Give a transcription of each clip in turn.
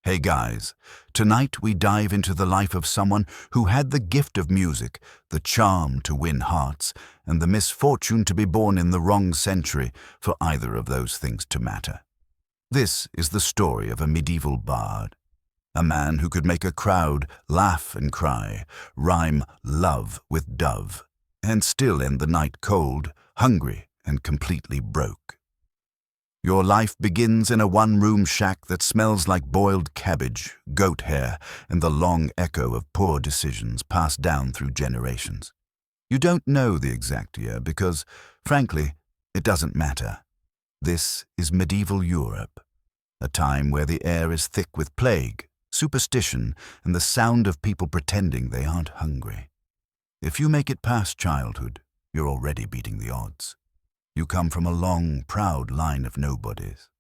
Hey guys, tonight we dive into the life of someone who had the gift of music, the charm to win hearts, and the misfortune to be born in the wrong century for either of those things to matter. This is the story of a medieval bard, a man who could make a crowd laugh and cry, rhyme love with dove, and still end the night cold, hungry, and completely broke. Your life begins in a one-room shack that smells like boiled cabbage, goat hair, and the long echo of poor decisions passed down through generations. You don't know the exact year because, frankly, it doesn't matter. This is medieval Europe, a time where the air is thick with plague, superstition, and the sound of people pretending they aren't hungry. If you make it past childhood, you're already beating the odds. You come from a long, proud line of nobodies.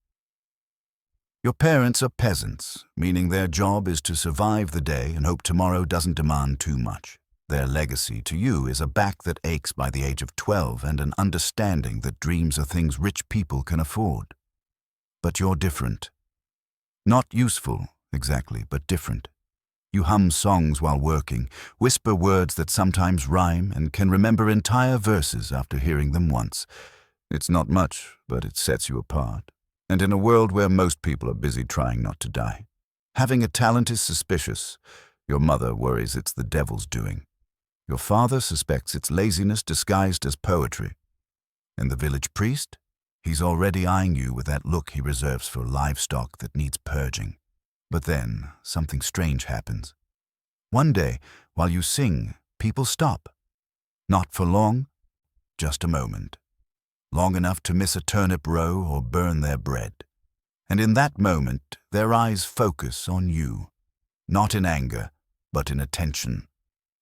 Your parents are peasants, meaning their job is to survive the day and hope tomorrow doesn't demand too much. Their legacy to you is a back that aches by the age of 12 and an understanding that dreams are things rich people can afford. But you're different. Not useful, exactly, but different. You hum songs while working, whisper words that sometimes rhyme, and can remember entire verses after hearing them once. It's not much, but it sets you apart. And in a world where most people are busy trying not to die, having a talent is suspicious. Your mother worries it's the devil's doing. Your father suspects it's laziness disguised as poetry. And the village priest? He's already eyeing you with that look he reserves for livestock that needs purging. But then, something strange happens. One day, while you sing, people stop. Not for long, just a moment. Long enough to miss a turnip row or burn their bread. And in that moment, their eyes focus on you, not in anger, but in attention.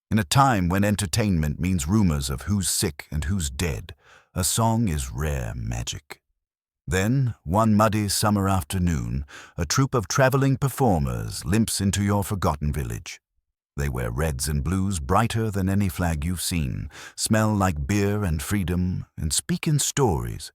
In a time when entertainment means rumors of who's sick and who's dead, a song is rare magic. Then, one muddy summer afternoon, a troupe of traveling performers limps into your forgotten village. They wear reds and blues brighter than any flag you've seen, smell like beer and freedom, and speak in stories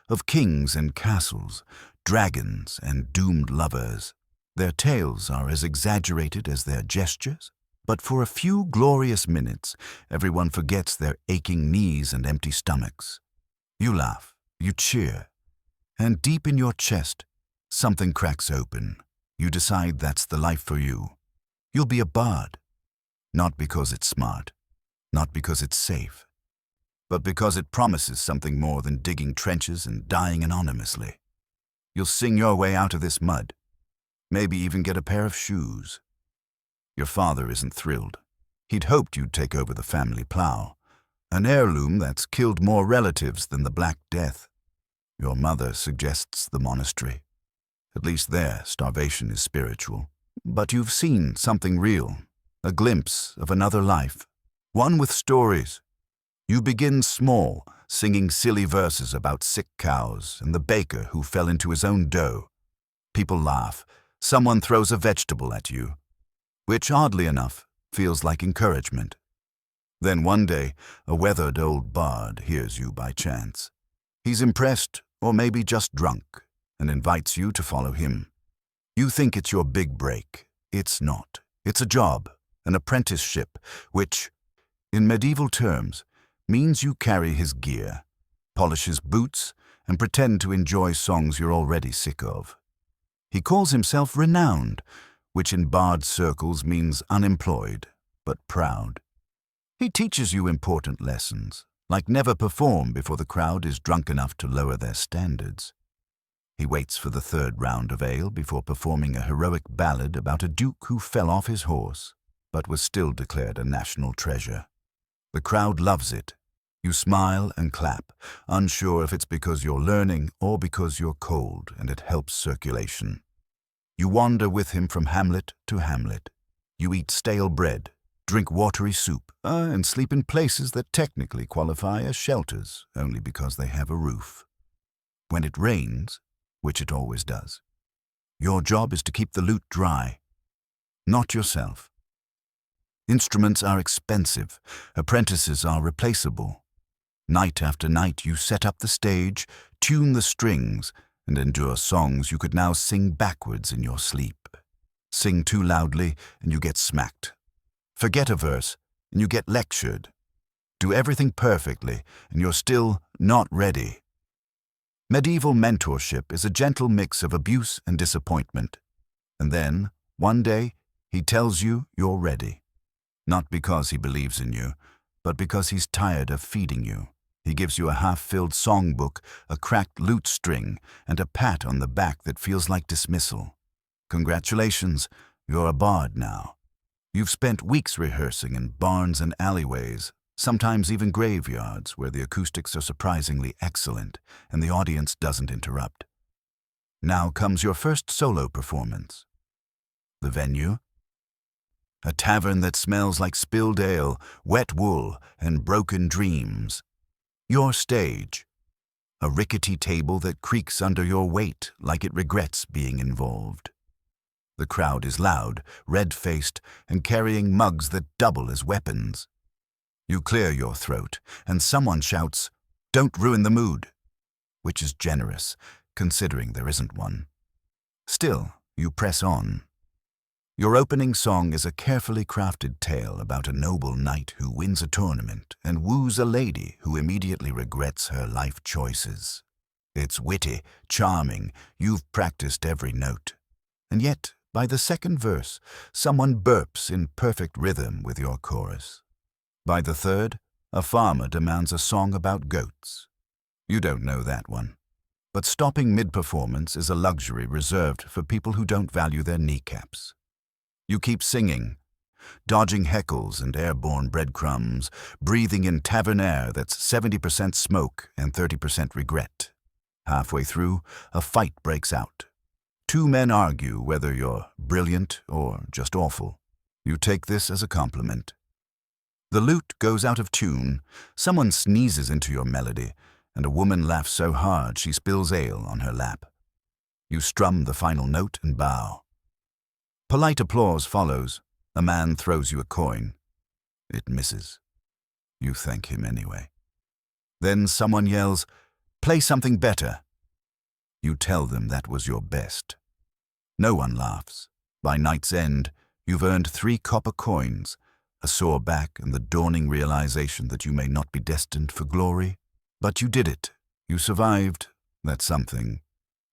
of kings and castles, dragons and doomed lovers. Their tales are as exaggerated as their gestures, but for a few glorious minutes, everyone forgets their aching knees and empty stomachs. You laugh, you cheer, and deep in your chest, something cracks open. You decide that's the life for you. You'll be a bard. Not because it's smart, not because it's safe, but because it promises something more than digging trenches and dying anonymously. You'll sing your way out of this mud, maybe even get a pair of shoes. Your father isn't thrilled. He'd hoped you'd take over the family plow, an heirloom that's killed more relatives than the Black Death. Your mother suggests the monastery. At least there, starvation is spiritual. But you've seen something real. A glimpse of another life, one with stories. You begin small, singing silly verses about sick cows and the baker who fell into his own dough. People laugh. Someone throws a vegetable at you, which, oddly enough, feels like encouragement. Then one day, a weathered old bard hears you by chance. He's impressed, or maybe just drunk, and invites you to follow him. You think it's your big break. It's not. It's a job. An apprenticeship, which, in medieval terms, means you carry his gear, polish his boots, and pretend to enjoy songs you're already sick of. He calls himself renowned, which in bard circles means unemployed, but proud. He teaches you important lessons, like never perform before the crowd is drunk enough to lower their standards. He waits for the third round of ale before performing a heroic ballad about a duke who fell off his horse, but was still declared a national treasure. The crowd loves it. You smile and clap, unsure if it's because you're learning or because you're cold and it helps circulation. You wander with him from hamlet to hamlet. You eat stale bread, drink watery soup, and sleep in places that technically qualify as shelters only because they have a roof. When it rains, which it always does, your job is to keep the lute dry, not yourself. Instruments are expensive. Apprentices are replaceable. Night after night you set up the stage, tune the strings, and endure songs you could now sing backwards in your sleep. Sing too loudly, and you get smacked. Forget a verse, and you get lectured. Do everything perfectly, and you're still not ready. Medieval mentorship is a gentle mix of abuse and disappointment. And then, one day, he tells you you're ready. Not because he believes in you, but because he's tired of feeding you. He gives you a half-filled songbook, a cracked lute string, and a pat on the back that feels like dismissal. Congratulations, you're a bard now. You've spent weeks rehearsing in barns and alleyways, sometimes even graveyards where the acoustics are surprisingly excellent and the audience doesn't interrupt. Now comes your first solo performance. The venue? A tavern that smells like spilled ale, wet wool, and broken dreams. Your stage. A rickety table that creaks under your weight like it regrets being involved. The crowd is loud, red-faced, and carrying mugs that double as weapons. You clear your throat, and someone shouts, "Don't ruin the mood," which is generous, considering there isn't one. Still, you press on. Your opening song is a carefully crafted tale about a noble knight who wins a tournament and woos a lady who immediately regrets her life choices. It's witty, charming, you've practiced every note. And yet, by the second verse, someone burps in perfect rhythm with your chorus. By the third, a farmer demands a song about goats. You don't know that one. But stopping mid-performance is a luxury reserved for people who don't value their kneecaps. You keep singing, dodging heckles and airborne breadcrumbs, breathing in tavern air that's 70% smoke and 30% regret. Halfway through, a fight breaks out. Two men argue whether you're brilliant or just awful. You take this as a compliment. The lute goes out of tune, someone sneezes into your melody, and a woman laughs so hard she spills ale on her lap. You strum the final note and bow. Polite applause follows. A man throws you a coin. It misses. You thank him anyway. Then someone yells, "Play something better." You tell them that was your best. No one laughs. By night's end, you've earned 3 copper coins, a sore back and the dawning realization that you may not be destined for glory. But you did it. You survived. That's something.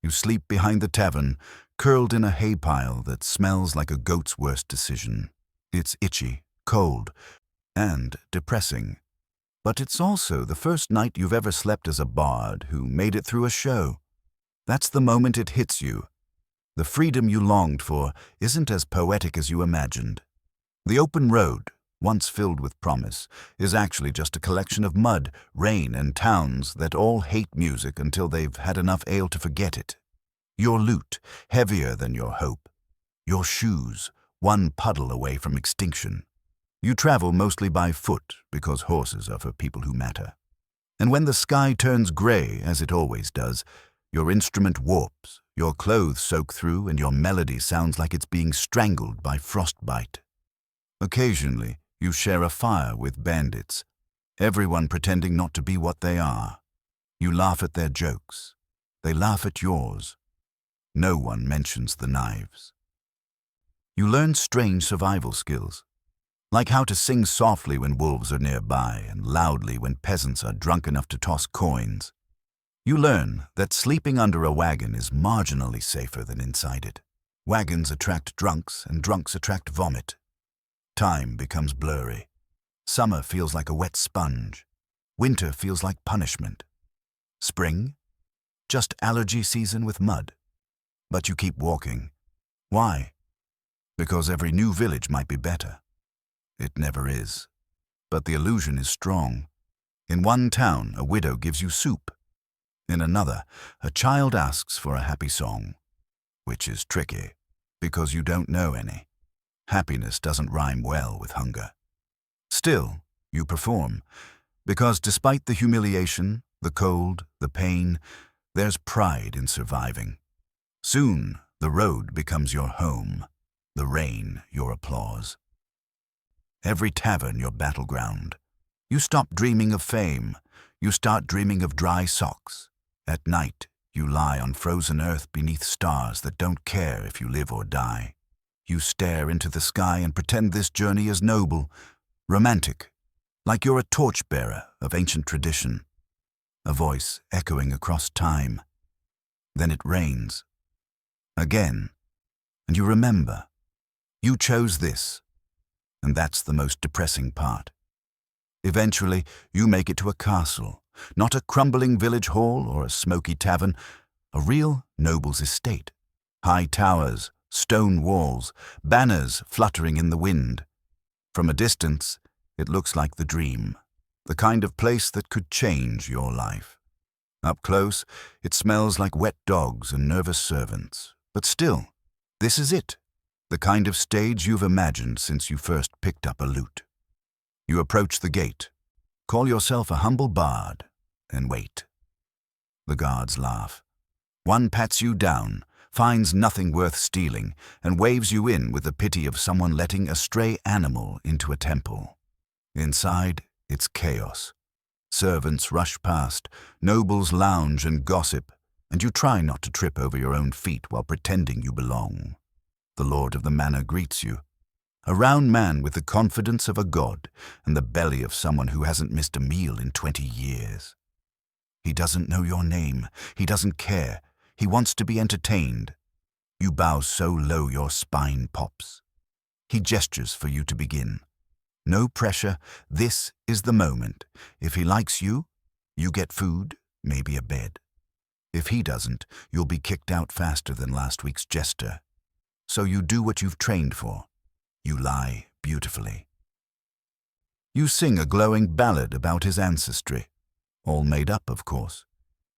You sleep behind the tavern, curled in a hay pile that smells like a goat's worst decision. It's itchy, cold, and depressing. But it's also the first night you've ever slept as a bard who made it through a show. That's the moment it hits you. The freedom you longed for isn't as poetic as you imagined. The open road, once filled with promise, is actually just a collection of mud, rain, and towns that all hate music until they've had enough ale to forget it. Your lute, heavier than your hope. Your shoes, one puddle away from extinction. You travel mostly by foot because horses are for people who matter. And when the sky turns gray, as it always does, your instrument warps, your clothes soak through, and your melody sounds like it's being strangled by frostbite. Occasionally, you share a fire with bandits, everyone pretending not to be what they are. You laugh at their jokes. They laugh at yours. No one mentions the knives. You learn strange survival skills, like how to sing softly when wolves are nearby and loudly when peasants are drunk enough to toss coins. You learn that sleeping under a wagon is marginally safer than inside it. Wagons attract drunks, and drunks attract vomit. Time becomes blurry. Summer feels like a wet sponge. Winter feels like punishment. Spring? Just allergy season with mud. But you keep walking. Why? Because every new village might be better. It never is. But the illusion is strong. In one town, a widow gives you soup. In another, a child asks for a happy song, which is tricky, because you don't know any. Happiness doesn't rhyme well with hunger. Still, you perform, because despite the humiliation, the cold, the pain, there's pride in surviving. Soon, the road becomes your home, the rain your applause. Every tavern your battleground. You stop dreaming of fame, you start dreaming of dry socks. At night, you lie on frozen earth beneath stars that don't care if you live or die. You stare into the sky and pretend this journey is noble, romantic, like you're a torchbearer of ancient tradition, a voice echoing across time. Then it rains. Again. And you remember. You chose this. And that's the most depressing part. Eventually, you make it to a castle, not a crumbling village hall or a smoky tavern, a real noble's estate. High towers, stone walls, banners fluttering in the wind. From a distance, it looks like the dream, the kind of place that could change your life. Up close, it smells like wet dogs and nervous servants. But still, this is it, the kind of stage you've imagined since you first picked up a lute. You approach the gate, call yourself a humble bard, and wait. The guards laugh. One pats you down, finds nothing worth stealing, and waves you in with the pity of someone letting a stray animal into a temple. Inside, it's chaos. Servants rush past, nobles lounge and gossip, and you try not to trip over your own feet while pretending you belong. The lord of the manor greets you, a round man with the confidence of a god and the belly of someone who hasn't missed a meal in 20 years. He doesn't know your name, he doesn't care, he wants to be entertained. You bow so low your spine pops. He gestures for you to begin. No pressure, this is the moment. If he likes you, you get food, maybe a bed. If he doesn't, you'll be kicked out faster than last week's jester. So you do what you've trained for. You lie beautifully. You sing a glowing ballad about his ancestry, all made up, of course.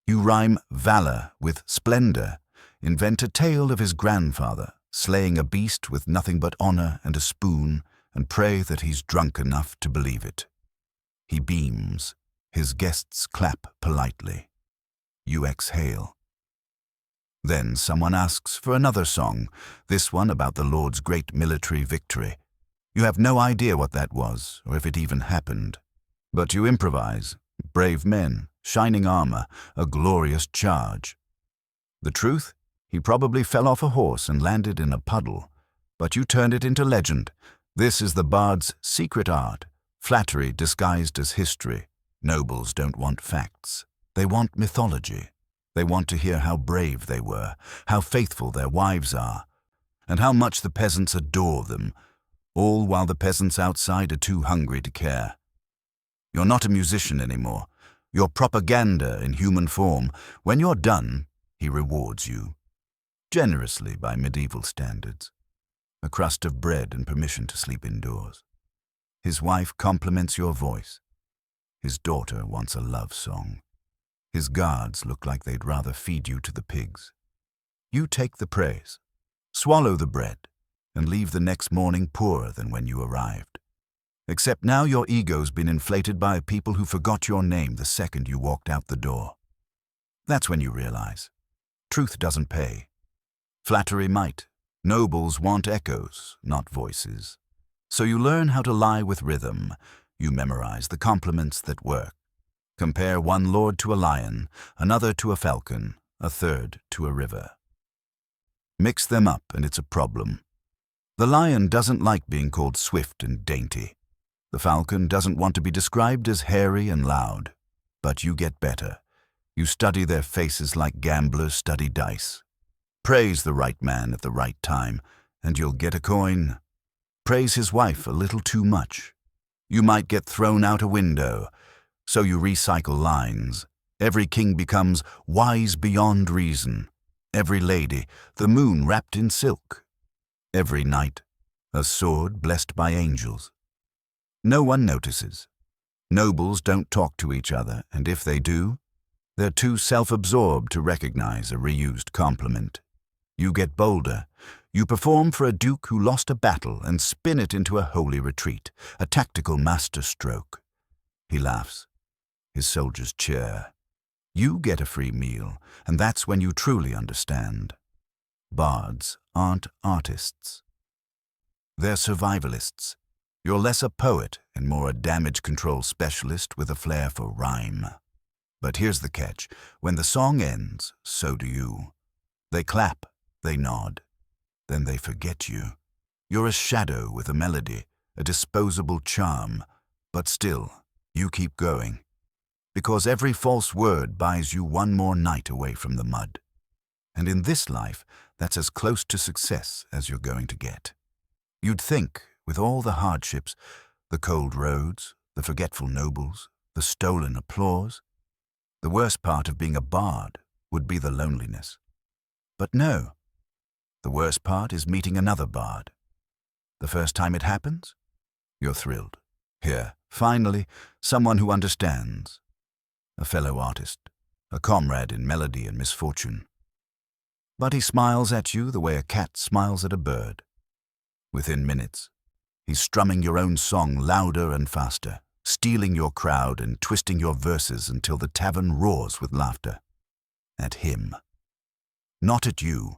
You rhyme valor with splendor, invent a tale of his grandfather, slaying a beast with nothing but honor and a spoon, and pray that he's drunk enough to believe it. He beams. His guests clap politely. You exhale. Then someone asks for another song, this one about the Lord's great military victory. You have no idea what that was, or if it even happened. But you improvise. Brave men, shining armor, a glorious charge. The truth? He probably fell off a horse and landed in a puddle. But you turned it into legend. This is the bard's secret art, flattery disguised as history. Nobles don't want facts. They want mythology. They want to hear how brave they were, how faithful their wives are, and how much the peasants adore them, all while the peasants outside are too hungry to care. You're not a musician anymore. You're propaganda in human form. When you're done, he rewards you. Generously by medieval standards. A crust of bread and permission to sleep indoors. His wife compliments your voice. His daughter wants a love song. His guards look like they'd rather feed you to the pigs. You take the praise, swallow the bread, and leave the next morning poorer than when you arrived. Except now your ego's been inflated by people who forgot your name the second you walked out the door. That's when you realize. Truth doesn't pay. Flattery might. Nobles want echoes, not voices. So you learn how to lie with rhythm. You memorize the compliments that work. Compare one lord to a lion, another to a falcon, a third to a river. Mix them up and it's a problem. The lion doesn't like being called swift and dainty. The falcon doesn't want to be described as hairy and loud. But you get better. You study their faces like gamblers study dice. Praise the right man at the right time, and you'll get a coin. Praise his wife a little too much. You might get thrown out a window. So you recycle lines. Every king becomes wise beyond reason. Every lady, the moon wrapped in silk. Every knight, a sword blessed by angels. No one notices. Nobles don't talk to each other, and if they do, they're too self-absorbed to recognize a reused compliment. You get bolder. You perform for a duke who lost a battle and spin it into a holy retreat, a tactical masterstroke. He laughs. His soldiers cheer. You get a free meal, and that's when you truly understand. Bards aren't artists. They're survivalists. You're less a poet and more a damage control specialist with a flair for rhyme. But here's the catch. When the song ends, so do you. They clap, they nod. Then they forget you. You're a shadow with a melody, a disposable charm, but still, you keep going. Because every false word buys you one more night away from the mud. And in this life, that's as close to success as you're going to get. You'd think, with all the hardships, the cold roads, the forgetful nobles, the stolen applause, the worst part of being a bard would be the loneliness. But no, the worst part is meeting another bard. The first time it happens, you're thrilled. Here, finally, someone who understands. A fellow artist, a comrade in melody and misfortune. But he smiles at you the way a cat smiles at a bird. Within minutes, he's strumming your own song louder and faster, stealing your crowd and twisting your verses until the tavern roars with laughter. At him. Not at you.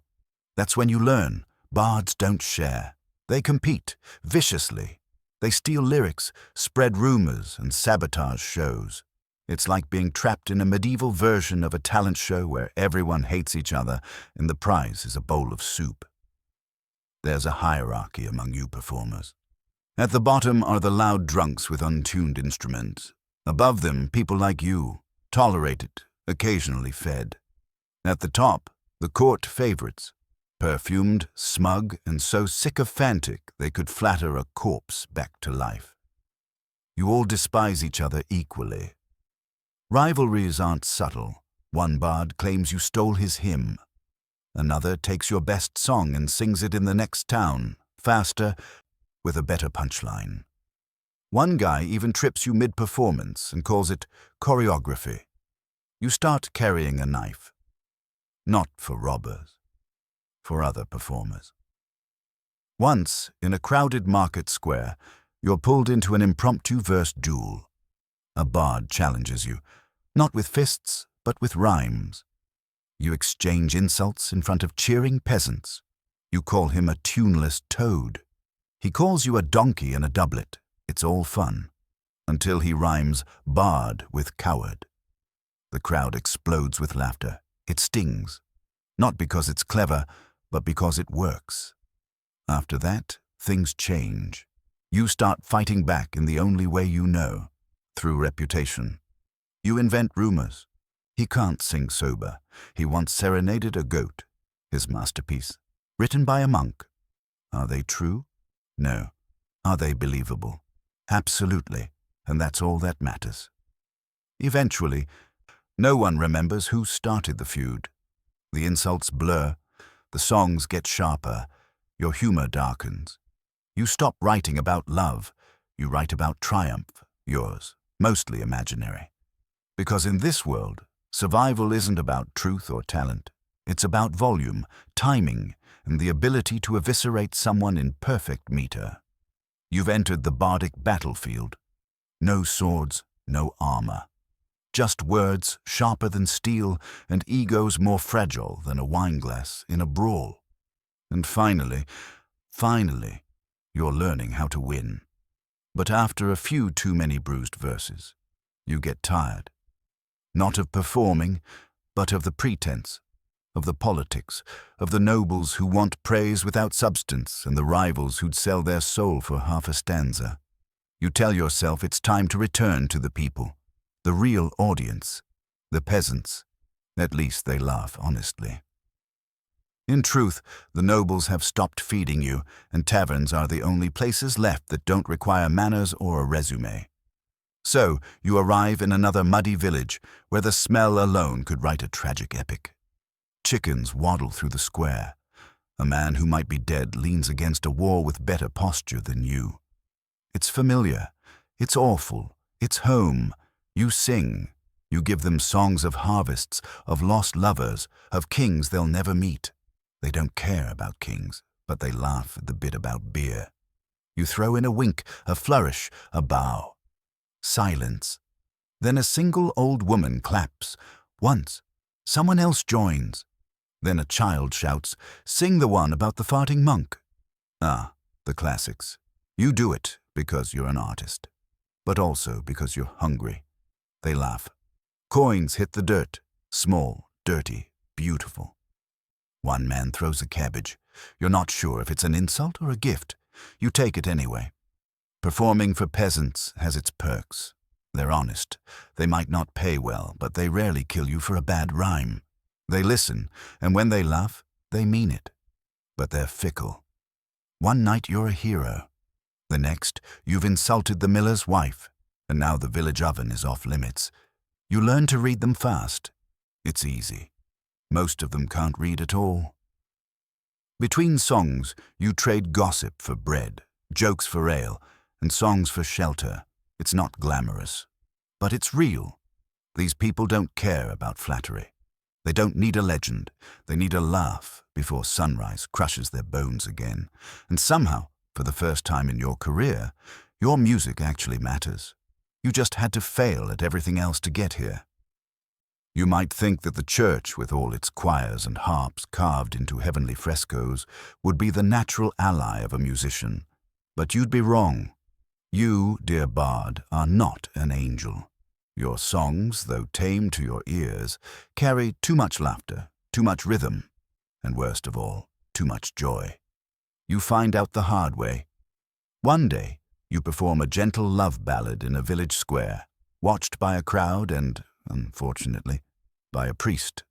That's when you learn. Bards don't share. They compete, viciously. They steal lyrics, spread rumors, and sabotage shows. It's like being trapped in a medieval version of a talent show where everyone hates each other and the prize is a bowl of soup. There's a hierarchy among you performers. At the bottom are the loud drunks with untuned instruments. Above them, people like you, tolerated, occasionally fed. At the top, the court favorites, perfumed, smug, and so sycophantic they could flatter a corpse back to life. You all despise each other equally. Rivalries aren't subtle. One bard claims you stole his hymn. Another takes your best song and sings it in the next town, faster, with a better punchline. One guy even trips you mid-performance and calls it choreography. You start carrying a knife. Not for robbers, for other performers. Once, in a crowded market square, you're pulled into an impromptu verse duel. A bard challenges you, not with fists, but with rhymes. You exchange insults in front of cheering peasants. You call him a tuneless toad. He calls you a donkey in a doublet. It's all fun. Until he rhymes bard with coward. The crowd explodes with laughter. It stings. Not because it's clever, but because it works. After that, things change. You start fighting back in the only way you know, through reputation. You invent rumors. He can't sing sober. He once serenaded a goat, his masterpiece, written by a monk. Are they true? No. Are they believable? Absolutely, and that's all that matters. Eventually, no one remembers who started the feud. The insults blur, the songs get sharper, your humor darkens. You stop writing about love, you write about triumph, yours, mostly imaginary. Because in this world, survival isn't about truth or talent. It's about volume, timing, and the ability to eviscerate someone in perfect meter. You've entered the bardic battlefield. No swords, no armor. Just words sharper than steel and egos more fragile than a wineglass in a brawl. And finally, you're learning how to win. But after a few too many bruised verses, you get tired. Not of performing, but of the pretense, of the politics, of the nobles who want praise without substance and the rivals who'd sell their soul for half a stanza. You tell yourself it's time to return to the people, the real audience, the peasants. At least they laugh honestly. In truth, the nobles have stopped feeding you, and taverns are the only places left that don't require manners or a resume. So, you arrive in another muddy village where the smell alone could write a tragic epic. Chickens waddle through the square. A man who might be dead leans against a wall with better posture than you. It's familiar. It's awful. It's home. You sing. You give them songs of harvests, of lost lovers, of kings they'll never meet. They don't care about kings, but they laugh at the bit about beer. You throw in a wink, a flourish, a bow. Silence. Then a single old woman claps. Once. Someone else joins. Then a child shouts, "Sing the one about the farting monk." Ah, the classics. You do it because you're an artist, but also because you're hungry. They laugh. Coins hit the dirt. Small, dirty, beautiful. One man throws a cabbage. You're not sure if it's an insult or a gift. You take it anyway. Performing for peasants has its perks. They're honest. They might not pay well, but they rarely kill you for a bad rhyme. They listen, and when they laugh, they mean it. But they're fickle. One night you're a hero. The next, you've insulted the miller's wife, and now the village oven is off limits. You learn to read them fast. It's easy. Most of them can't read at all. Between songs, you trade gossip for bread, jokes for ale, and songs for shelter. It's not glamorous, but it's real. These people don't care about flattery. They don't need a legend. They need a laugh before sunrise crushes their bones again. And somehow, for the first time in your career, your music actually matters. You just had to fail at everything else to get here. You might think that the church, with all its choirs and harps carved into heavenly frescoes, would be the natural ally of a musician. But you'd be wrong. You, dear bard, are not an angel. Your songs, though tame to your ears, carry too much laughter, too much rhythm, and worst of all, too much joy. You find out the hard way. One day, you perform a gentle love ballad in a village square, watched by a crowd and, unfortunately, by a priest.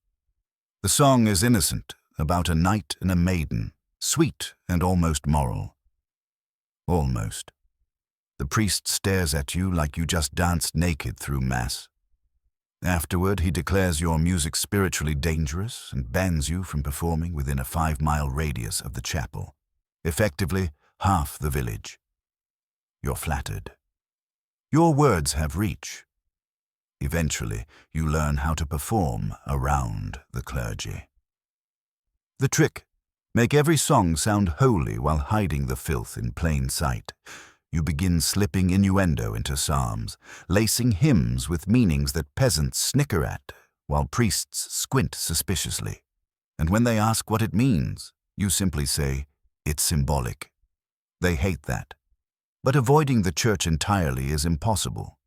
The song is innocent, about a knight and a maiden, sweet and almost moral. Almost. The priest stares at you like you just danced naked through Mass. Afterward, he declares your music spiritually dangerous and bans you from performing within a 5-mile radius of the chapel. Effectively, half the village. You're flattered. Your words have reach. Eventually, you learn how to perform around the clergy. The trick: make every song sound holy while hiding the filth in plain sight. You begin slipping innuendo into psalms, lacing hymns with meanings that peasants snicker at, while priests squint suspiciously. And when they ask what it means, you simply say, "It's symbolic." They hate that. But avoiding the church entirely is impossible.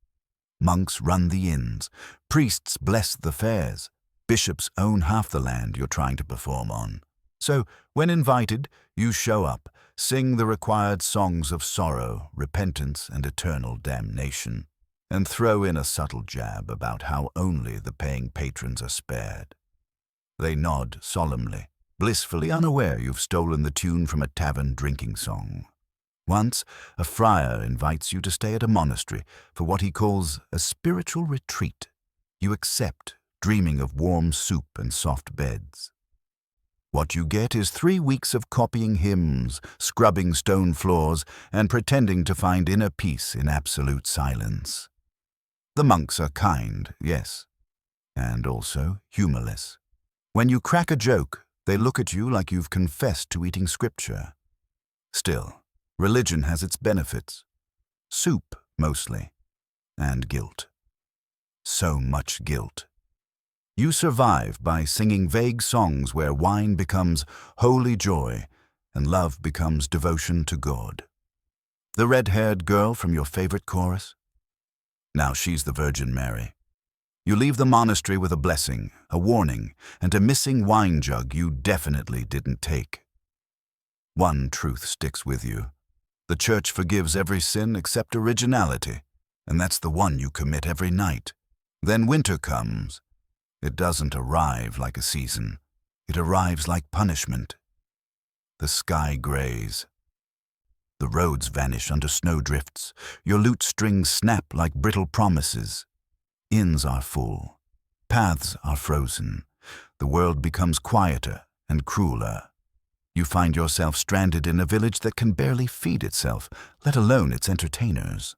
Monks run the inns, priests bless the fairs, bishops own half the land you're trying to perform on. So, when invited, you show up, sing the required songs of sorrow, repentance, and eternal damnation, and throw in a subtle jab about how only the paying patrons are spared. They nod solemnly, blissfully unaware you've stolen the tune from a tavern drinking song. Once, a friar invites you to stay at a monastery for what he calls a spiritual retreat. You accept, dreaming of warm soup and soft beds. What you get is 3 weeks of copying hymns, scrubbing stone floors, and pretending to find inner peace in absolute silence. The monks are kind, yes, and also humorless. When you crack a joke, they look at you like you've confessed to eating scripture. Still, religion has its benefits. Soup, mostly, and guilt. So much guilt. You survive by singing vague songs where wine becomes holy joy and love becomes devotion to God. The red-haired girl from your favorite chorus? Now she's the Virgin Mary. You leave the monastery with a blessing, a warning, and a missing wine jug you definitely didn't take. One truth sticks with you. The church forgives every sin except originality, and that's the one you commit every night. Then winter comes. It doesn't arrive like a season. It arrives like punishment. The sky grays. The roads vanish under snowdrifts. Your lute strings snap like brittle promises. Inns are full. Paths are frozen. The world becomes quieter and crueler. You find yourself stranded in a village that can barely feed itself, let alone its entertainers.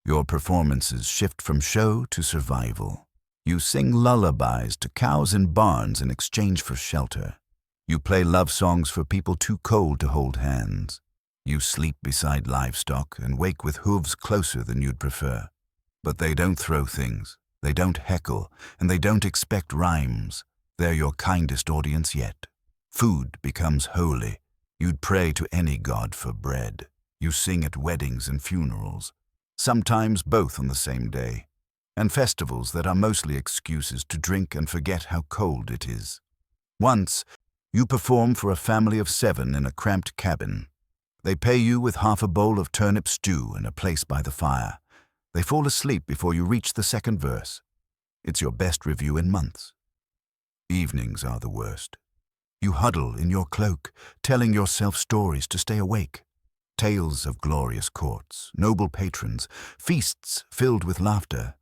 Your performances shift from show to survival. You sing lullabies to cows in barns in exchange for shelter. You play love songs for people too cold to hold hands. You sleep beside livestock and wake with hooves closer than you'd prefer. But they don't throw things, they don't heckle, and they don't expect rhymes. They're your kindest audience yet. Food becomes holy. You'd pray to any god for bread. You sing at weddings and funerals, sometimes both on the same day, and festivals that are mostly excuses to drink and forget how cold it is. Once, you perform for a family of 7 in a cramped cabin. They pay you with half a bowl of turnip stew and a place by the fire. They fall asleep before you reach the second verse. It's your best review in months. Evenings are the worst. You huddle in your cloak, telling yourself stories to stay awake. Tales of glorious courts, noble patrons, feasts filled with laughter.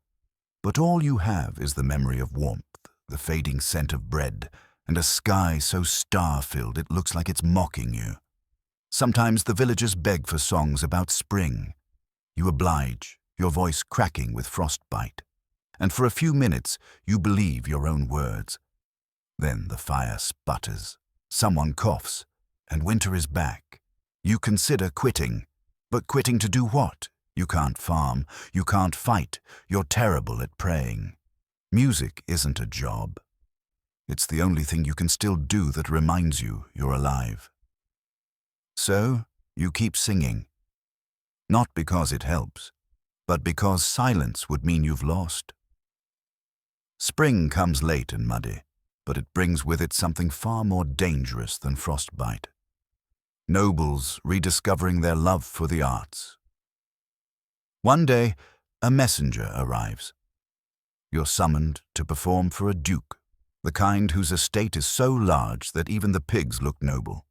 But all you have is the memory of warmth, the fading scent of bread, and a sky so star-filled it looks like it's mocking you. Sometimes the villagers beg for songs about spring. You oblige, your voice cracking with frostbite. And for a few minutes you believe your own words. Then the fire sputters, someone coughs, and winter is back. You consider quitting. But quitting to do what? You can't farm, you can't fight, you're terrible at praying. Music isn't a job. It's the only thing you can still do that reminds you you're alive. So, you keep singing. Not because it helps, but because silence would mean you've lost. Spring comes late and muddy, but it brings with it something far more dangerous than frostbite. Nobles rediscovering their love for the arts. One day, a messenger arrives. You're summoned to perform for a duke, the kind whose estate is so large that even the pigs look noble.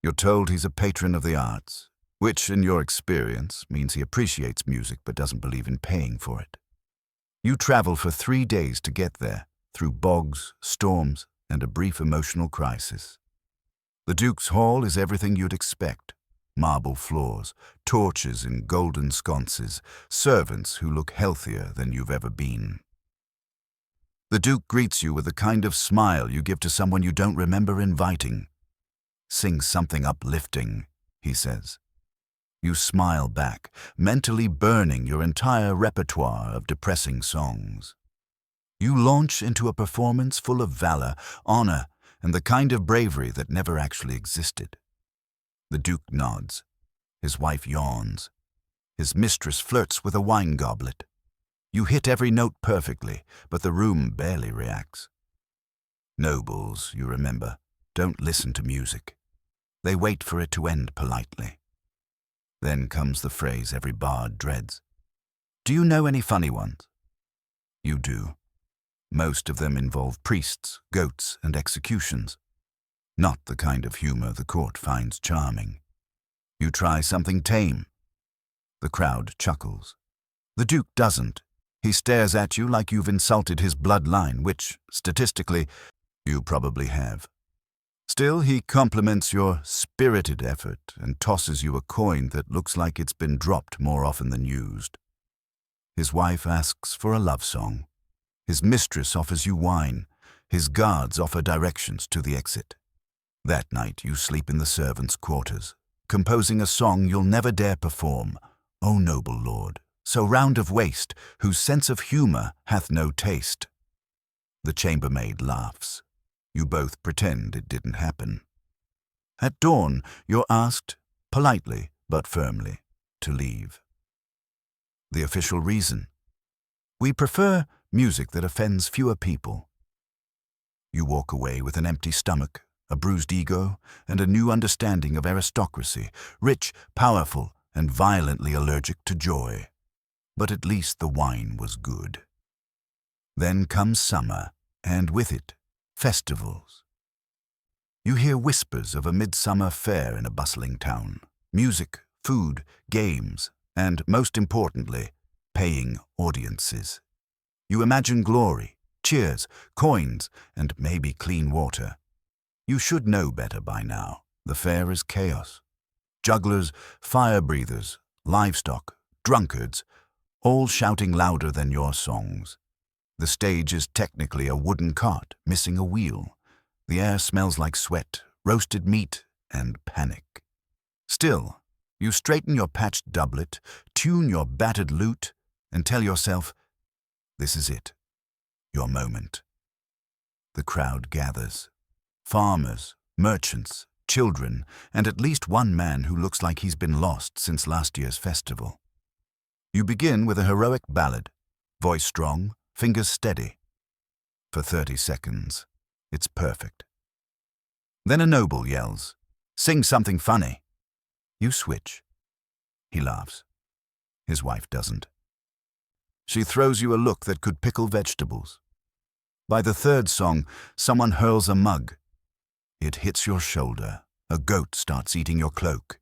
You're told he's a patron of the arts, which, in your experience, means he appreciates music but doesn't believe in paying for it. You travel for 3 days to get there, through bogs, storms, and a brief emotional crisis. The Duke's Hall is everything you'd expect. Marble floors, torches in golden sconces, servants who look healthier than you've ever been. The Duke greets you with the kind of smile you give to someone you don't remember inviting. "Sing something uplifting," he says. You smile back, mentally burning your entire repertoire of depressing songs. You launch into a performance full of valor, honor, and the kind of bravery that never actually existed. The Duke nods. His wife yawns. His mistress flirts with a wine goblet. You hit every note perfectly, but the room barely reacts. Nobles, you remember, don't listen to music. They wait for it to end politely. Then comes the phrase every bard dreads. Do you know any funny ones? You do. Most of them involve priests, goats, and executions. Not the kind of humor the court finds charming. You try something tame. The crowd chuckles. The Duke doesn't. He stares at you like you've insulted his bloodline, which, statistically, you probably have. Still, he compliments your spirited effort and tosses you a coin that looks like it's been dropped more often than used. His wife asks for a love song. His mistress offers you wine. His guards offer directions to the exit. That night you sleep in the servants' quarters, composing a song you'll never dare perform. O noble lord, so round of waist, whose sense of humor hath no taste. The chambermaid laughs. You both pretend it didn't happen. At dawn, you're asked, politely but firmly, to leave. The official reason? We prefer music that offends fewer people. You walk away with an empty stomach, a bruised ego, and a new understanding of aristocracy, rich, powerful, and violently allergic to joy. But at least the wine was good. Then comes summer, and with it, festivals. You hear whispers of a midsummer fair in a bustling town. Music, food, games, and, most importantly, paying audiences. You imagine glory, cheers, coins, and maybe clean water. You should know better by now. The fair is chaos. Jugglers, fire-breathers, livestock, drunkards, all shouting louder than your songs. The stage is technically a wooden cart missing a wheel. The air smells like sweat, roasted meat, and panic. Still, you straighten your patched doublet, tune your battered lute, and tell yourself, this is it, your moment. The crowd gathers. Farmers, merchants, children, and at least one man who looks like he's been lost since last year's festival. You begin with a heroic ballad, voice strong, fingers steady. For 30 seconds, it's perfect. Then a noble yells, "Sing something funny." You switch. He laughs. His wife doesn't. She throws you a look that could pickle vegetables. By the third song, someone hurls a mug. It hits your shoulder. A goat starts eating your cloak.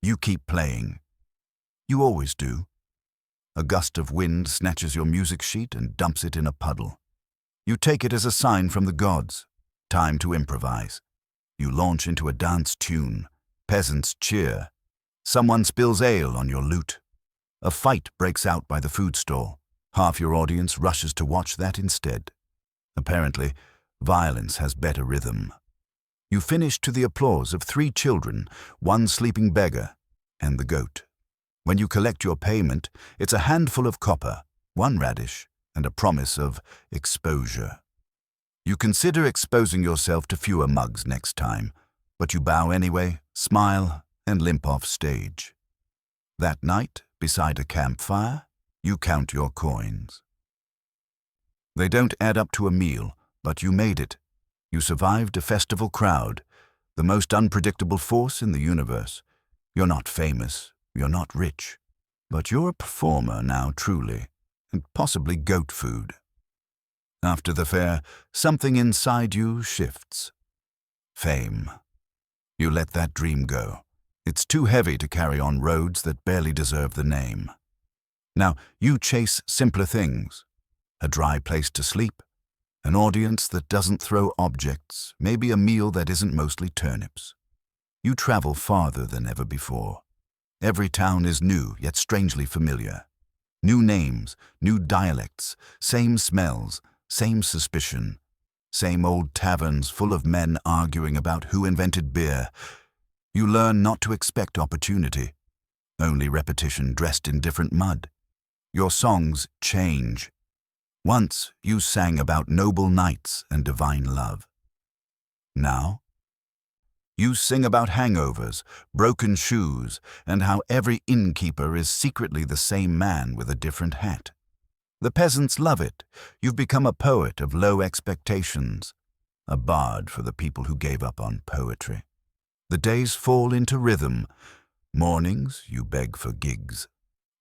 You keep playing. You always do. A gust of wind snatches your music sheet and dumps it in a puddle. You take it as a sign from the gods. Time to improvise. You launch into a dance tune. Peasants cheer. Someone spills ale on your lute. A fight breaks out by the food stall. Half your audience rushes to watch that instead. Apparently, violence has better rhythm. You finish to the applause of 3 children, 1 sleeping beggar, and the goat. When you collect your payment, it's a handful of copper, 1 radish, and a promise of exposure. You consider exposing yourself to fewer mugs next time, but you bow anyway, smile, and limp off stage. That night, beside a campfire, you count your coins. They don't add up to a meal, but you made it. You survived a festival crowd, the most unpredictable force in the universe. You're not famous, you're not rich, but you're a performer now truly, and possibly goat food. After the fair, something inside you shifts. Fame. You let that dream go. It's too heavy to carry on roads that barely deserve the name. Now you chase simpler things. A dry place to sleep, an audience that doesn't throw objects, maybe a meal that isn't mostly turnips. You travel farther than ever before. Every town is new, yet strangely familiar. New names, new dialects, same smells, same suspicion. Same old taverns full of men arguing about who invented beer. You learn not to expect opportunity, only repetition dressed in different mud. Your songs change. Once you sang about noble knights and divine love. Now, you sing about hangovers, broken shoes, and how every innkeeper is secretly the same man with a different hat. The peasants love it. You've become a poet of low expectations, a bard for the people who gave up on poetry. The days fall into rhythm. Mornings, you beg for gigs.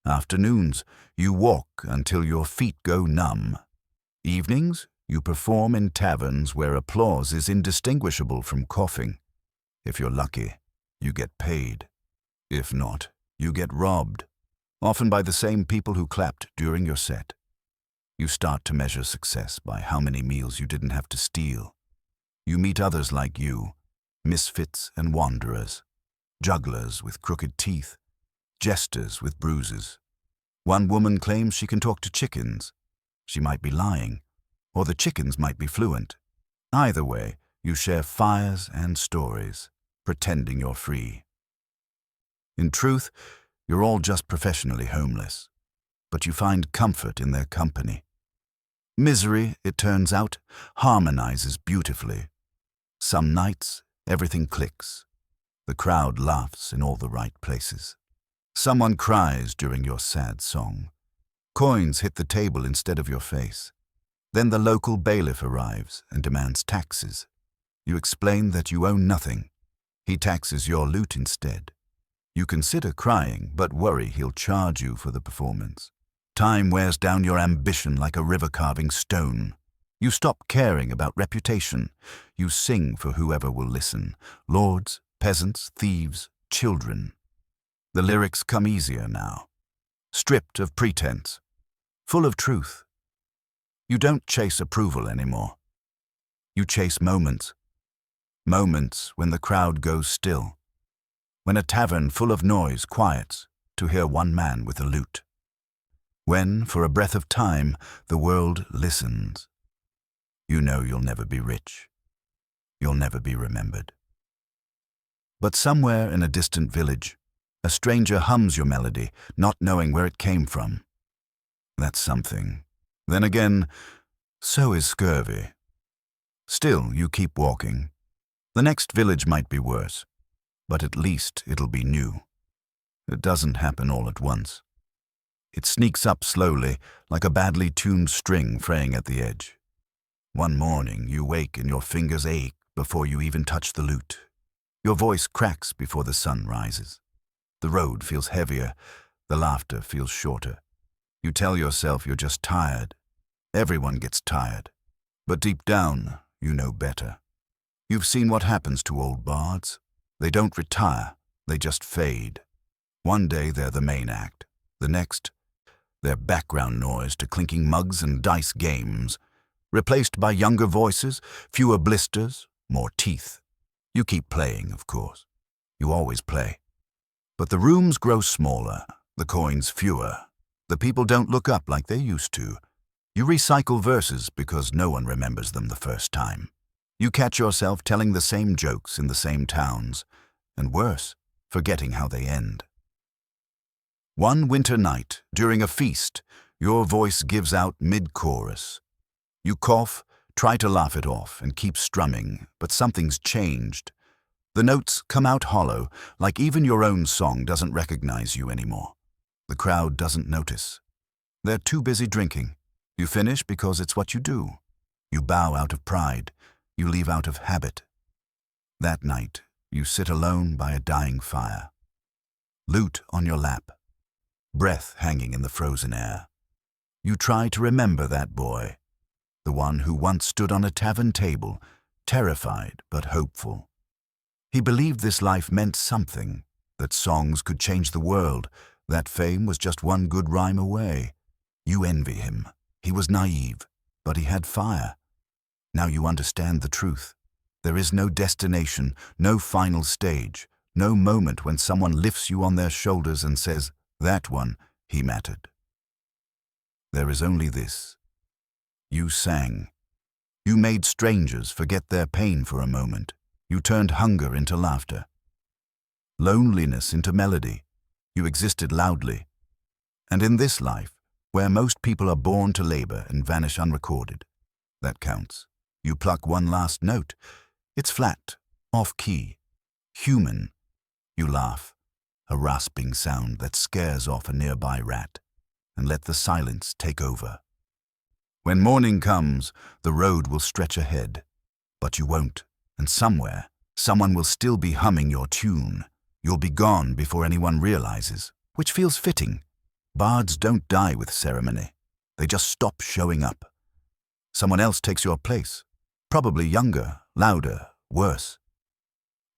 Afternoons, you walk until your feet go numb. Evenings, you perform in taverns where applause is indistinguishable from coughing. If you're lucky, you get paid. If not, you get robbed, often by the same people who clapped during your set. You start to measure success by how many meals you didn't have to steal. You meet others like you, misfits and wanderers, jugglers with crooked teeth, jesters with bruises. One woman claims she can talk to chickens. She might be lying, or the chickens might be fluent. Either way, you share fires and stories, pretending you're free. In truth, you're all just professionally homeless, but you find comfort in their company. Misery, it turns out, harmonizes beautifully. Some nights, everything clicks. The crowd laughs in all the right places. Someone cries during your sad song. Coins hit the table instead of your face. Then the local bailiff arrives and demands taxes. You explain that you own nothing. He taxes your loot instead. You consider crying, but worry he'll charge you for the performance. Time wears down your ambition like a river carving stone. You stop caring about reputation. You sing for whoever will listen. Lords, peasants, thieves, children. The lyrics come easier now. Stripped of pretense. Full of truth. You don't chase approval anymore. You chase moments. Moments when the crowd goes still. When a tavern full of noise quiets to hear one man with a lute. When, for a breath of time, the world listens. You know you'll never be rich. You'll never be remembered. But somewhere in a distant village, a stranger hums your melody, not knowing where it came from. That's something. Then again, so is scurvy. Still, you keep walking. The next village might be worse, but at least it'll be new. It doesn't happen all at once. It sneaks up slowly, like a badly tuned string fraying at the edge. One morning, you wake and your fingers ache before you even touch the lute. Your voice cracks before the sun rises. The road feels heavier, the laughter feels shorter. You tell yourself you're just tired. Everyone gets tired. But deep down, you know better. You've seen what happens to old bards. They don't retire, they just fade. One day they're the main act. The next, they're background noise to clinking mugs and dice games, replaced by younger voices, fewer blisters, more teeth. You keep playing, of course. You always play. But the rooms grow smaller, the coins fewer. The people don't look up like they used to. You recycle verses because no one remembers them the first time. You catch yourself telling the same jokes in the same towns, and worse, forgetting how they end. One winter night, during a feast, your voice gives out mid-chorus. You cough, try to laugh it off, and keep strumming, but something's changed. The notes come out hollow, like even your own song doesn't recognize you anymore. The crowd doesn't notice. They're too busy drinking. You finish because it's what you do. You bow out of pride. You leave out of habit. That night, you sit alone by a dying fire. Lute on your lap. Breath hanging in the frozen air. You try to remember that boy, the one who once stood on a tavern table, terrified but hopeful. He believed this life meant something, that songs could change the world, that fame was just one good rhyme away. You envy him. He was naive, but he had fire. Now you understand the truth. There is no destination, no final stage, no moment when someone lifts you on their shoulders and says, "That one, he mattered." There is only this. You sang. You made strangers forget their pain for a moment. You turned hunger into laughter. Loneliness into melody. You existed loudly. And in this life, where most people are born to labor and vanish unrecorded, that counts. You pluck one last note. It's flat, off-key, human. You laugh, a rasping sound that scares off a nearby rat, and let the silence take over. When morning comes, the road will stretch ahead, but you won't, and somewhere, someone will still be humming your tune. You'll be gone before anyone realizes, which feels fitting. Bards don't die with ceremony. They just stop showing up. Someone else takes your place, probably younger, louder, worse.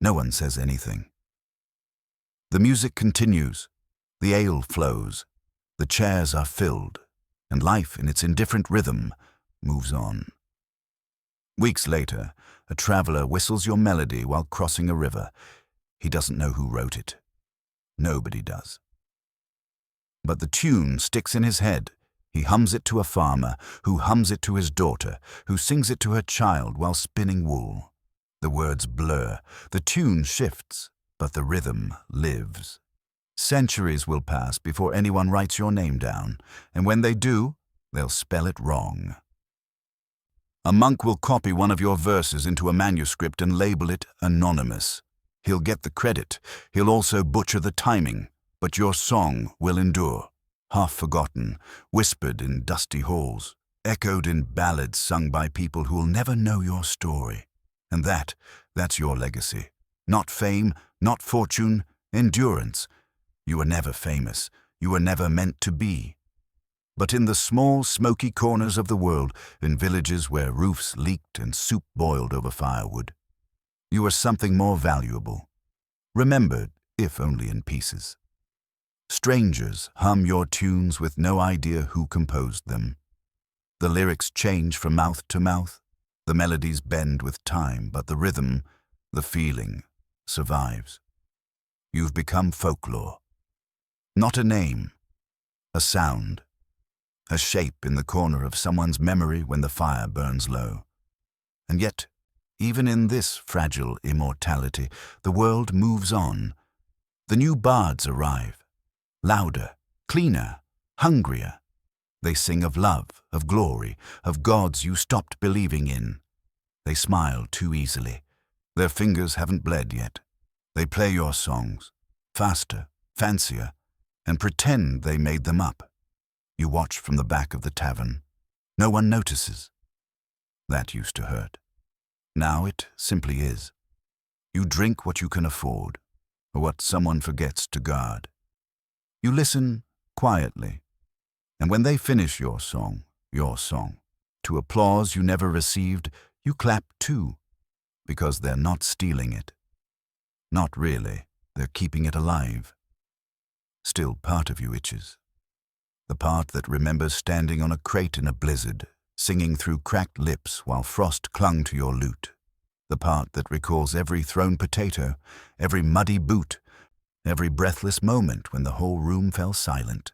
No one says anything. The music continues. The ale flows. The chairs are filled, and life in its indifferent rhythm moves on. Weeks later, a traveler whistles your melody while crossing a river. He doesn't know who wrote it. Nobody does. But the tune sticks in his head. He hums it to a farmer, who hums it to his daughter, who sings it to her child while spinning wool. The words blur, the tune shifts, but the rhythm lives. Centuries will pass before anyone writes your name down, and when they do, they'll spell it wrong. A monk will copy one of your verses into a manuscript and label it anonymous. He'll get the credit. He'll also butcher the timing, but your song will endure. Half forgotten, whispered in dusty halls, echoed in ballads sung by people who'll never know your story. And that's your legacy. Not fame, not fortune, endurance. You were never famous. You were never meant to be. But in the small, smoky corners of the world, in villages where roofs leaked and soup boiled over firewood, you were something more valuable. Remembered, if only in pieces. Strangers hum your tunes with no idea who composed them. The lyrics change from mouth to mouth. The melodies bend with time, but the rhythm, the feeling, survives. You've become folklore. Not a name, a sound, a shape in the corner of someone's memory when the fire burns low. And yet, even in this fragile immortality, the world moves on. The new bards arrive. Louder, cleaner, hungrier. They sing of love, of glory, of gods you stopped believing in. They smile too easily. Their fingers haven't bled yet. They play your songs, faster, fancier, and pretend they made them up. You watch from the back of the tavern. No one notices. That used to hurt. Now it simply is. You drink what you can afford. or what someone forgets to guard. You listen quietly, and when they finish your song, to applause you never received, you clap too, because they're not stealing it. Not really, they're keeping it alive. Still part of you itches. The part that remembers standing on a crate in a blizzard, singing through cracked lips while frost clung to your lute. The part that recalls every thrown potato, every muddy boot, every breathless moment when the whole room fell silent.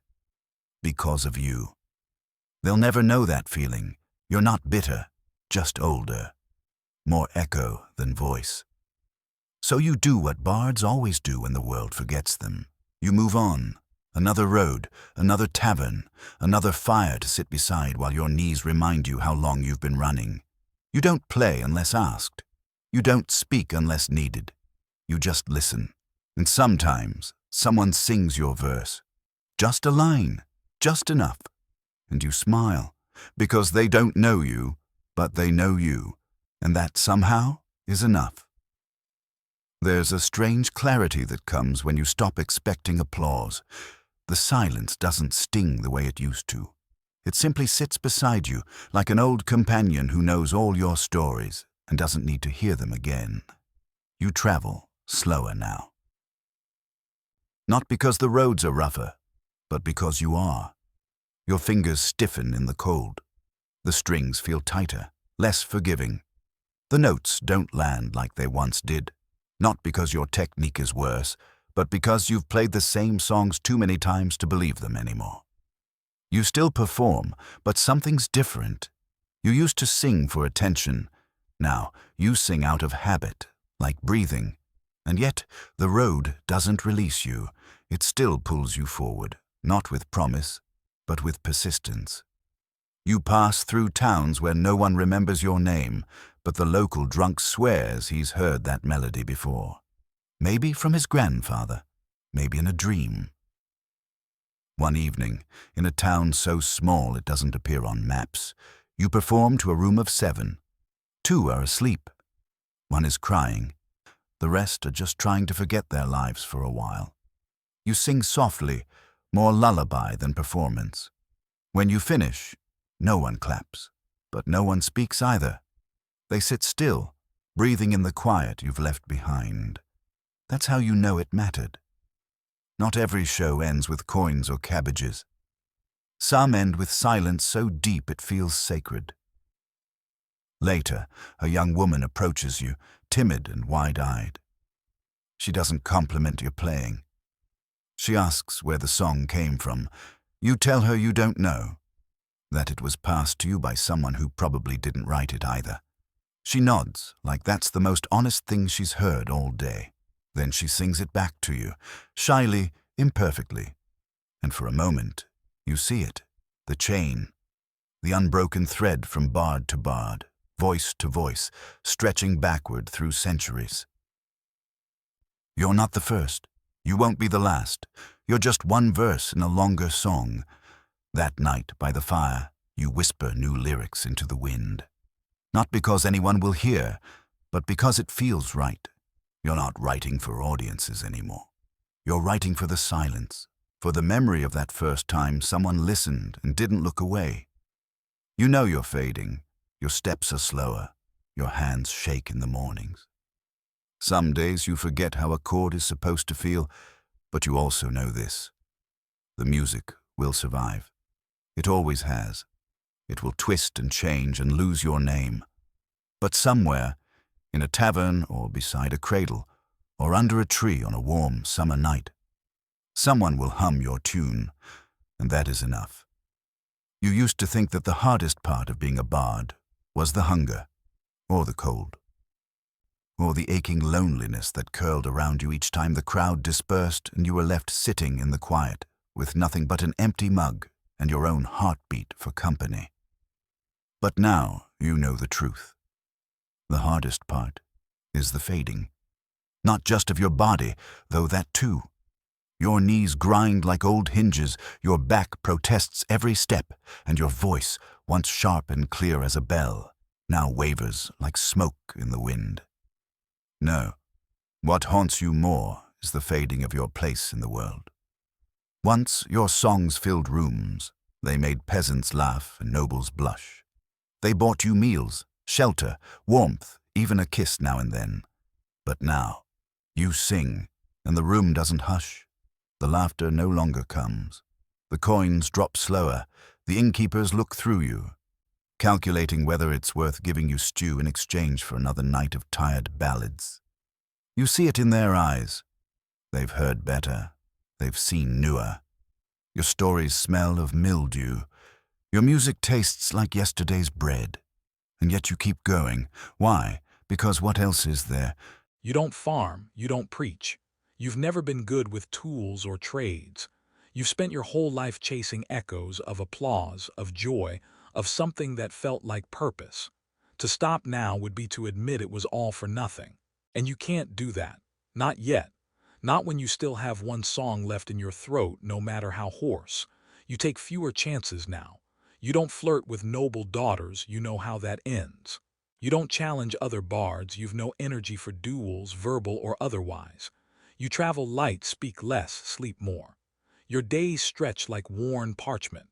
Because of you. They'll never know that feeling. You're not bitter, just older. More echo than voice. So you do what bards always do when the world forgets them. You move on. Another road, another tavern, another fire to sit beside while your knees remind you how long you've been running. You don't play unless asked. You don't speak unless needed. You just listen. And sometimes someone sings your verse. Just a line, just enough. And you smile, because they don't know you, but they know you, and that somehow is enough. There's a strange clarity that comes when you stop expecting applause. The silence doesn't sting the way it used to. It simply sits beside you, like an old companion who knows all your stories and doesn't need to hear them again. You travel slower now. Not because the roads are rougher, but because you are. Your fingers stiffen in the cold. The strings feel tighter, less forgiving. The notes don't land like they once did, not because your technique is worse, but because you've played the same songs too many times to believe them anymore. You still perform, but something's different. You used to sing for attention. Now you sing out of habit, like breathing. And yet the road doesn't release you. It still pulls you forward, not with promise, but with persistence. You pass through towns where no one remembers your name, but the local drunk swears he's heard that melody before. Maybe from his grandfather, maybe in a dream. One evening, in a town so small it doesn't appear on maps, you perform to a room of 7. 2 are asleep. 1 is crying. The rest are just trying to forget their lives for a while. You sing softly, more lullaby than performance. When you finish, no one claps, but no one speaks either. They sit still, breathing in the quiet you've left behind. That's how you know it mattered. Not every show ends with coins or cabbages. Some end with silence so deep it feels sacred. Later, a young woman approaches you, timid and wide-eyed. She doesn't compliment your playing. She asks where the song came from. You tell her you don't know, that it was passed to you by someone who probably didn't write it either. She nods, like that's the most honest thing she's heard all day. Then she sings it back to you, shyly, imperfectly. And for a moment, you see it, the chain, the unbroken thread from bard to bard, voice to voice, stretching backward through centuries. You're not the first. You won't be the last. You're just one verse in a longer song. That night, by the fire, you whisper new lyrics into the wind. Not because anyone will hear, but because it feels right. You're not writing for audiences anymore. You're writing for the silence, for the memory of that first time someone listened and didn't look away. You know you're fading. Your steps are slower. Your hands shake in the mornings. Some days you forget how a chord is supposed to feel, but you also know this. The music will survive. It always has. It will twist and change and lose your name. But somewhere, in a tavern or beside a cradle, or under a tree on a warm summer night, someone will hum your tune, and that is enough. You used to think that the hardest part of being a bard was the hunger, or the cold, or the aching loneliness that curled around you each time the crowd dispersed and you were left sitting in the quiet with nothing but an empty mug and your own heartbeat for company. But now you know the truth. The hardest part is the fading. Not just of your body, though that too. Your knees grind like old hinges, your back protests every step, and your voice, once sharp and clear as a bell, now wavers like smoke in the wind. No, what haunts you more is the fading of your place in the world. Once your songs filled rooms. They made peasants laugh and nobles blush. They bought you meals, shelter, warmth, even a kiss now and then. But now, you sing, and the room doesn't hush. The laughter no longer comes. The coins drop slower. The innkeepers look through you, calculating whether it's worth giving you stew in exchange for another night of tired ballads. You see it in their eyes. They've heard better. They've seen newer. Your stories smell of mildew. Your music tastes like yesterday's bread. And yet you keep going. Why? Because what else is there? You don't farm, you don't preach. You've never been good with tools or trades. You've spent your whole life chasing echoes of applause, of joy, of something that felt like purpose. To stop now would be to admit it was all for nothing. And you can't do that. Not yet. Not when you still have one song left in your throat, no matter how hoarse. You take fewer chances now. You don't flirt with noble daughters, you know how that ends. You don't challenge other bards, you've no energy for duels, verbal or otherwise. You travel light, speak less, sleep more. Your days stretch like worn parchment.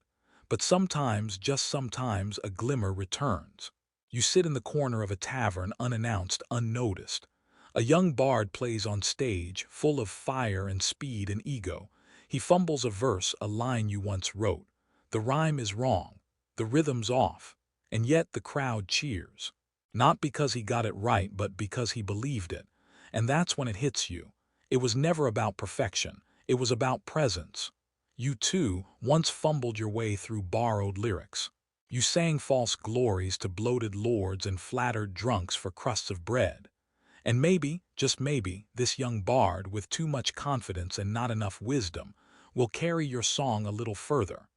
But sometimes, just sometimes, a glimmer returns. You sit in the corner of a tavern, unannounced, unnoticed. A young bard plays on stage, full of fire and speed and ego. He fumbles a verse, a line you once wrote. The rhyme is wrong, the rhythm's off, and yet the crowd cheers. Not because he got it right, but because he believed it. And that's when it hits you. It was never about perfection. It was about presence. You, too, once fumbled your way through borrowed lyrics. You sang false glories to bloated lords and flattered drunks for crusts of bread. And maybe, just maybe, this young bard, with too much confidence and not enough wisdom, will carry your song a little further.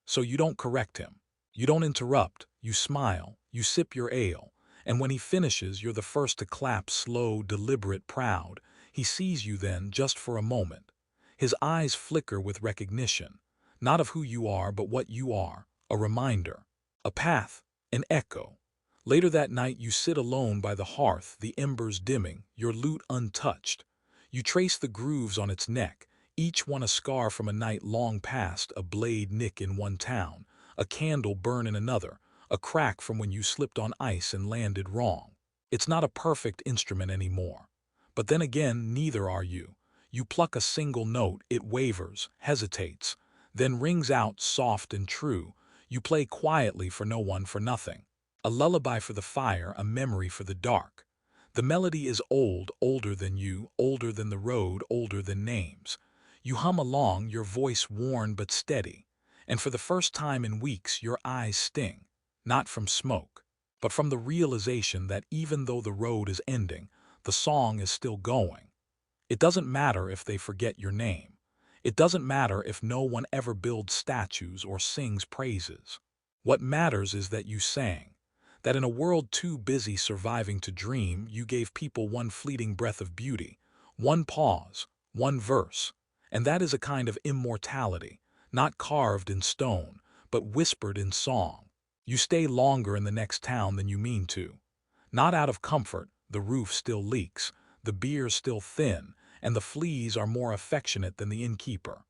So you don't correct him. You don't interrupt. You smile. You sip your ale. And when he finishes, you're the first to clap, slow, deliberate, proud. He sees you then, just for a moment. His eyes flicker with recognition, not of who you are, but what you are, a reminder, a path, an echo. Later that night you sit alone by the hearth, the embers dimming, your lute untouched. You trace the grooves on its neck, each one a scar from a night long past, a blade nick in one town, a candle burn in another, a crack from when you slipped on ice and landed wrong. It's not a perfect instrument anymore. But then again, neither are you. You pluck a single note, it wavers, hesitates, then rings out soft and true. You play quietly for no one, for nothing. A lullaby for the fire, a memory for the dark. The melody is old, older than you, older than the road, older than names. You hum along, your voice worn but steady. And for the first time in weeks, your eyes sting. Not from smoke, but from the realization that even though the road is ending, the song is still going. It doesn't matter if they forget your name. It doesn't matter if no one ever builds statues or sings praises. What matters is that you sang. That in a world too busy surviving to dream, you gave people one fleeting breath of beauty, one pause, one verse. And that is a kind of immortality, not carved in stone, but whispered in song. You stay longer in the next town than you mean to. Not out of comfort, the roof still leaks, the beer's still thin, and the fleas are more affectionate than the innkeeper.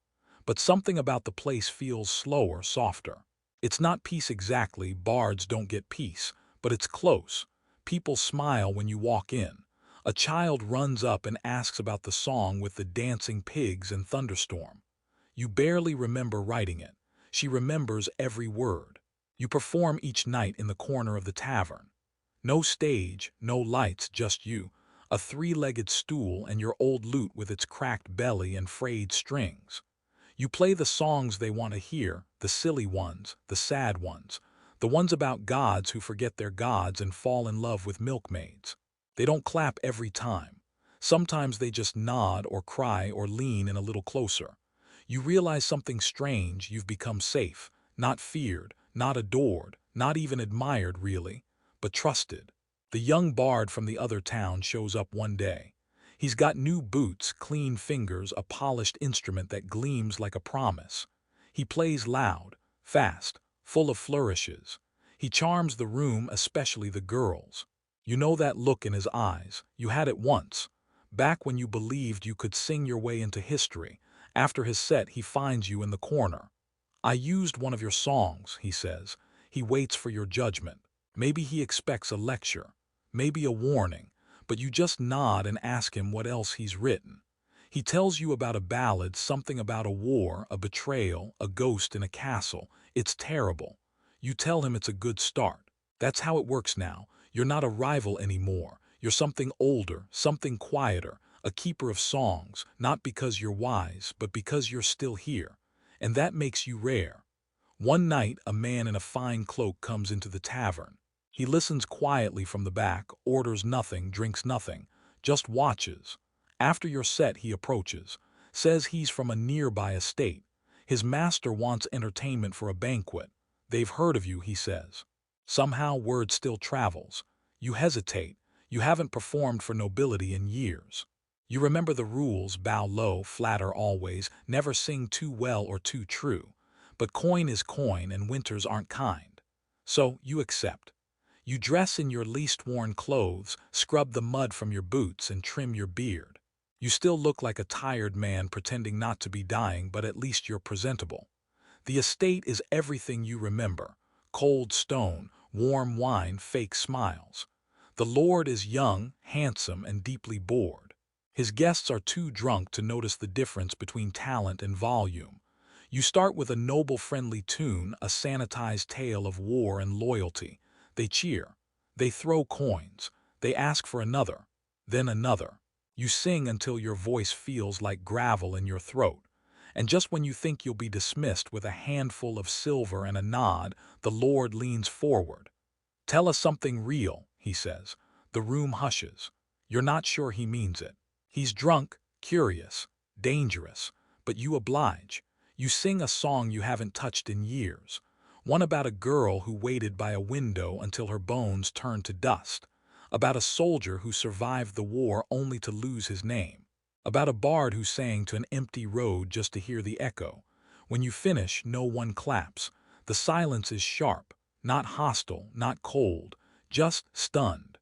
But something about the place feels slower, softer. It's not peace exactly, bards don't get peace, but it's close. People smile when you walk in. A child runs up and asks about the song with the dancing pigs and thunderstorm. You barely remember writing it. She remembers every word. You perform each night in the corner of the tavern. No stage, no lights, just you, a three-legged stool and your old lute with its cracked belly and frayed strings. You play the songs they want to hear, the silly ones, the sad ones, the ones about gods who forget their gods and fall in love with milkmaids. They don't clap every time. Sometimes they just nod or cry or lean in a little closer. You realize something strange, you've become safe, not feared, not adored, not even admired really, but trusted. The young bard from the other town shows up one day. He's got new boots, clean fingers, a polished instrument that gleams like a promise. He plays loud, fast, full of flourishes. He charms the room, especially the girls. You know that look in his eyes. You had it once. back when you believed you could sing your way into history. After his set, he finds you in the corner. "I used one of your songs," he says. He waits for your judgment. Maybe he expects a lecture, maybe a warning, but you just nod and ask him what else he's written. He tells you about a ballad, something about a war, a betrayal, a ghost in a castle. It's terrible. You tell him it's a good start. That's how it works now. You're not a rival anymore. You're something older, something quieter, a keeper of songs, not because you're wise, but because you're still here. And that makes you rare. One night, a man in a fine cloak comes into the tavern. He listens quietly from the back, orders nothing, drinks nothing, just watches. After your set, he approaches, says he's from a nearby estate. His master wants entertainment for a banquet. They've heard of you, he says. Somehow word still travels. You hesitate. You haven't performed for nobility in years. You remember the rules: bow low, flatter always, never sing too well or too true. But coin is coin and winters aren't kind. So you accept. You dress in your least worn clothes, scrub the mud from your boots, and trim your beard. You still look like a tired man pretending not to be dying, but at least you're presentable. The estate is everything you remember: cold stone, warm wine, fake smiles. The lord is young, handsome, and deeply bored. His guests are too drunk to notice the difference between talent and volume. You start with a noble, friendly tune, a sanitized tale of war and loyalty. They cheer. They throw coins. They ask for another. Then another. You sing until your voice feels like gravel in your throat. And just when you think you'll be dismissed with a handful of silver and a nod, the Lord leans forward. "Tell us something real," he says. The room hushes. You're not sure he means it. He's drunk, curious, dangerous, but you oblige. You sing a song you haven't touched in years. One about a girl who waited by a window until her bones turned to dust. About a soldier who survived the war only to lose his name. About a bard who sang to an empty road just to hear the echo. When you finish, no one claps. The silence is sharp, not hostile, not cold, just stunned.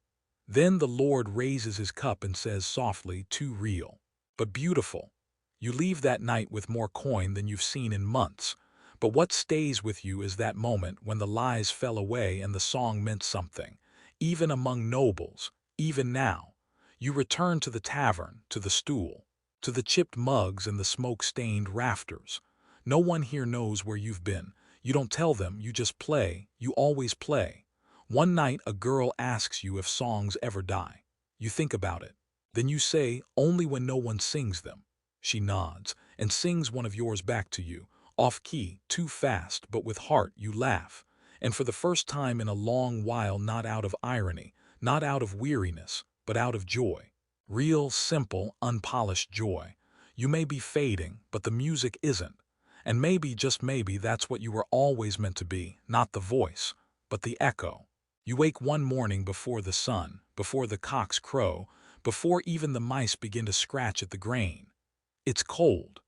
Then the Lord raises his cup and says softly, "Too real, but beautiful." You leave that night with more coin than you've seen in months. But what stays with you is that moment when the lies fell away and the song meant something. Even among nobles, even now. You return to the tavern, to the stool, to the chipped mugs and the smoke-stained rafters. No one here knows where you've been. You don't tell them, you just play. You always play. One night a girl asks you if songs ever die. You think about it. Then you say, "Only when no one sings them." She nods and sings one of yours back to you, off key, too fast, but with heart. You laugh. And for the first time in a long while, not out of irony, not out of weariness, but out of joy. Real, simple, unpolished joy. You may be fading, but the music isn't. And maybe, just maybe, that's what you were always meant to be, not the voice, but the echo. You wake one morning before the sun, before the cocks crow, before even the mice begin to scratch at the grain. It's cold.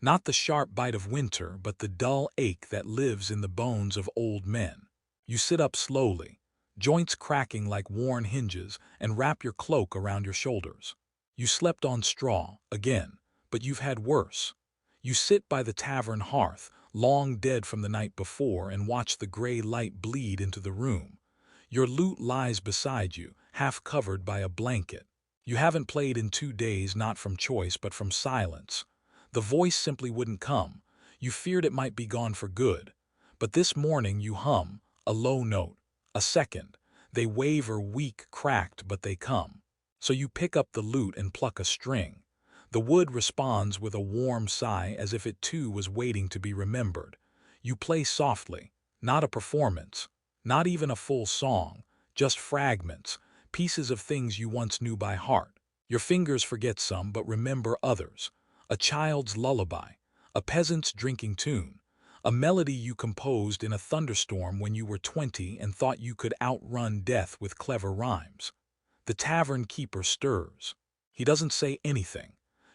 Not the sharp bite of winter, but the dull ache that lives in the bones of old men. You sit up slowly, joints cracking like worn hinges, and wrap your cloak around your shoulders. You slept on straw, again, but you've had worse. You sit by the tavern hearth, long dead from the night before, and watch the gray light bleed into the room. Your lute lies beside you, half covered by a blanket. You haven't played in 2 days, not from choice, but from silence. The voice simply wouldn't come. You feared it might be gone for good. But this morning you hum, a low note, a second. They waver, weak, cracked, but they come. So you pick up the lute and pluck a string. The wood responds with a warm sigh, as if it too was waiting to be remembered. You play softly, not a performance, not even a full song, just fragments, pieces of things you once knew by heart. Your fingers forget some but remember others. A child's lullaby, a peasant's drinking tune, a melody you composed in a thunderstorm when you were 20 and thought you could outrun death with clever rhymes. The tavern keeper stirs. He doesn't say anything,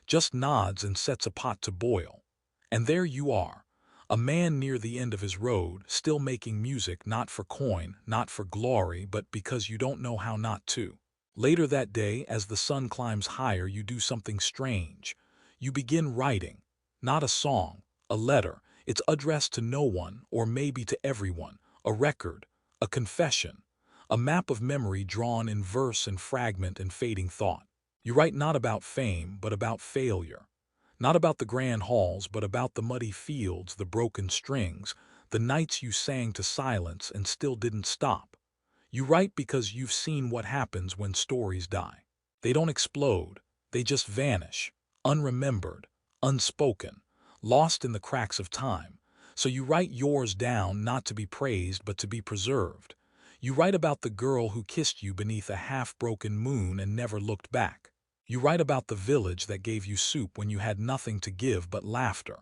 just nods and sets a pot to boil. And there you are, a man near the end of his road, still making music, not for coin, not for glory, but because you don't know how not to. Later that day, as the sun climbs higher, you do something strange. You begin writing. Not a song, a letter. It's addressed to no one, or maybe to everyone. A record, a confession, a map of memory drawn in verse and fragment and fading thought. You write not about fame, but about failure. Not about the grand halls, but about the muddy fields, the broken strings, the nights you sang to silence and still didn't stop. You write because you've seen what happens when stories die. They don't explode, they just vanish, unremembered, unspoken, lost in the cracks of time. So you write yours down not to be praised but to be preserved. You write about the girl who kissed you beneath a half-broken moon and never looked back. You write about the village that gave you soup when you had nothing to give but laughter.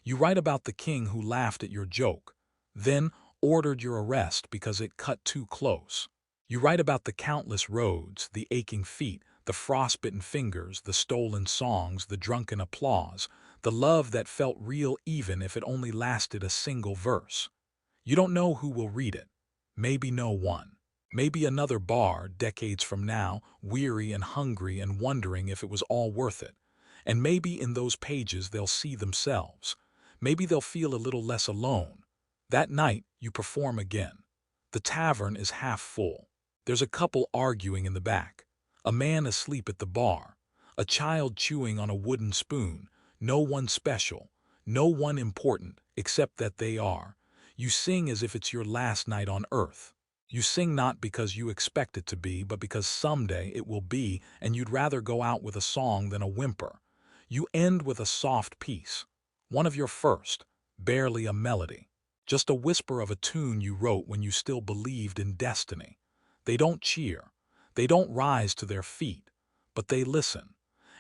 You write about the king who laughed at your joke, then ordered your arrest because it cut too close. You write about the countless roads, the aching feet, the frostbitten fingers, the stolen songs, the drunken applause, the love that felt real even if it only lasted a single verse. You don't know who will read it. Maybe no one. Maybe another bard decades from now, weary and hungry and wondering if it was all worth it. And maybe in those pages they'll see themselves. Maybe they'll feel a little less alone. That night, you perform again. The tavern is half full. There's a couple arguing in the back. A man asleep at the bar. A child chewing on a wooden spoon. No one special. No one important, except that they are. You sing as if it's your last night on earth. You sing not because you expect it to be, but because someday it will be, and you'd rather go out with a song than a whimper. You end with a soft piece. One of your first. Barely a melody. Just a whisper of a tune you wrote when you still believed in destiny. They don't cheer. They don't rise to their feet. But they listen.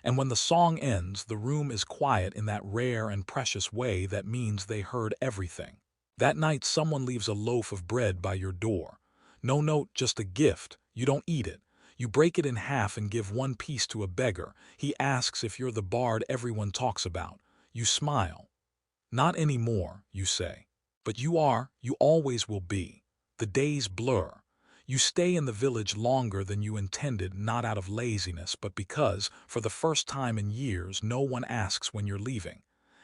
And when the song ends, the room is quiet in that rare and precious way that means they heard everything. That night someone leaves a loaf of bread by your door. No note, just a gift. You don't eat it. You break it in half and give one piece to a beggar. He asks if you're the bard everyone talks about. You smile. Not anymore, you say. But you are, you always will be. The days blur. You stay in the village longer than you intended, not out of laziness, but because, for the first time in years, no one asks when you're leaving.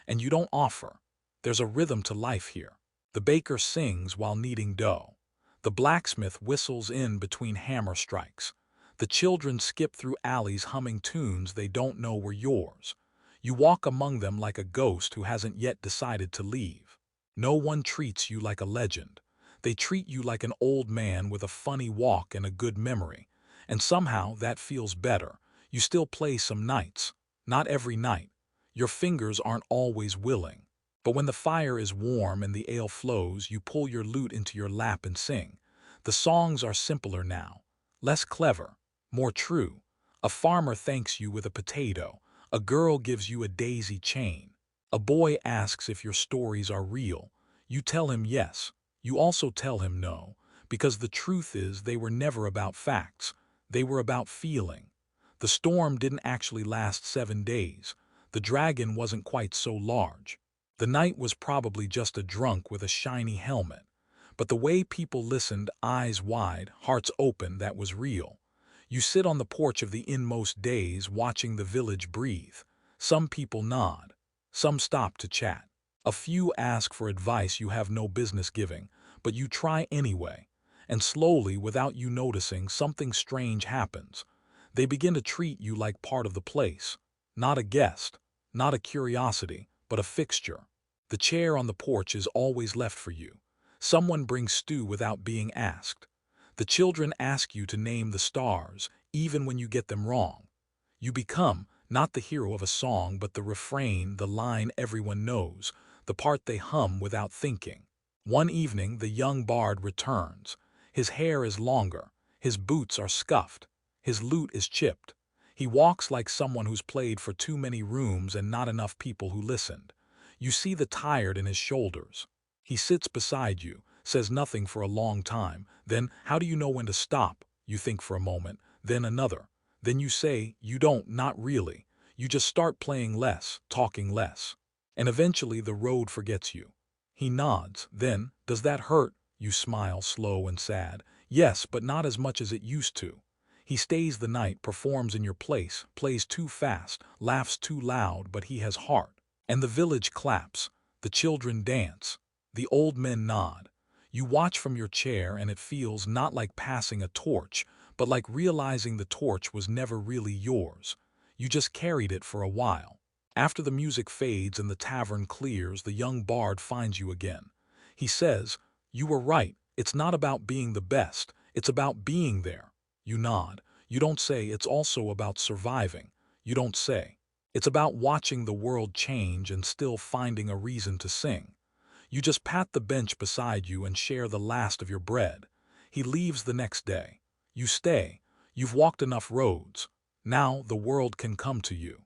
And you don't offer. There's a rhythm to life here. The baker sings while kneading dough. The blacksmith whistles in between hammer strikes. The children skip through alleys humming tunes they don't know were yours. You walk among them like a ghost who hasn't yet decided to leave. No one treats you like a legend. They treat you like an old man with a funny walk and a good memory. And somehow that feels better. You still play some nights. Not every night. Your fingers aren't always willing. But when the fire is warm and the ale flows, you pull your lute into your lap and sing. The songs are simpler now. Less clever. More true. A farmer thanks you with a potato. A girl gives you a daisy chain. A boy asks if your stories are real. You tell him yes. You also tell him no, because the truth is they were never about facts. They were about feeling. The storm didn't actually last 7 days. The dragon wasn't quite so large. The night was probably just a drunk with a shiny helmet. But the way people listened, eyes wide, hearts open, that was real. You sit on the porch of the inn most days watching the village breathe. Some people nod. Some stop to chat. A few ask for advice you have no business giving, but you try anyway. And slowly, without you noticing, something strange happens. They begin to treat you like part of the place. Not a guest, not a curiosity, but a fixture. The chair on the porch is always left for you. Someone brings stew without being asked. The children ask you to name the stars, even when you get them wrong. You become, not the hero of a song, but the refrain, the line everyone knows, the part they hum without thinking. One evening, the young bard returns. His hair is longer. His boots are scuffed. His lute is chipped. He walks like someone who's played for too many rooms and not enough people who listened. You see the tired in his shoulders. He sits beside you, says nothing for a long time. Then, how do you know when to stop? You think for a moment, then another. Then you say, you don't, not really. You just start playing less, talking less. And eventually the road forgets you. He nods. Then, does that hurt? You smile, slow and sad. Yes, but not as much as it used to. He stays the night, performs in your place, plays too fast, laughs too loud, but he has heart. And the village claps, the children dance, the old men nod. You watch from your chair and it feels not like passing a torch, but like realizing the torch was never really yours. You just carried it for a while. After the music fades and the tavern clears, the young bard finds you again. He says, "You were right. It's not about being the best. It's about being there." You nod. You don't say, "It's also about surviving." You don't say, "It's about watching the world change and still finding a reason to sing." You just pat the bench beside you and share the last of your bread. He leaves the next day. You stay. You've walked enough roads. Now the world can come to you.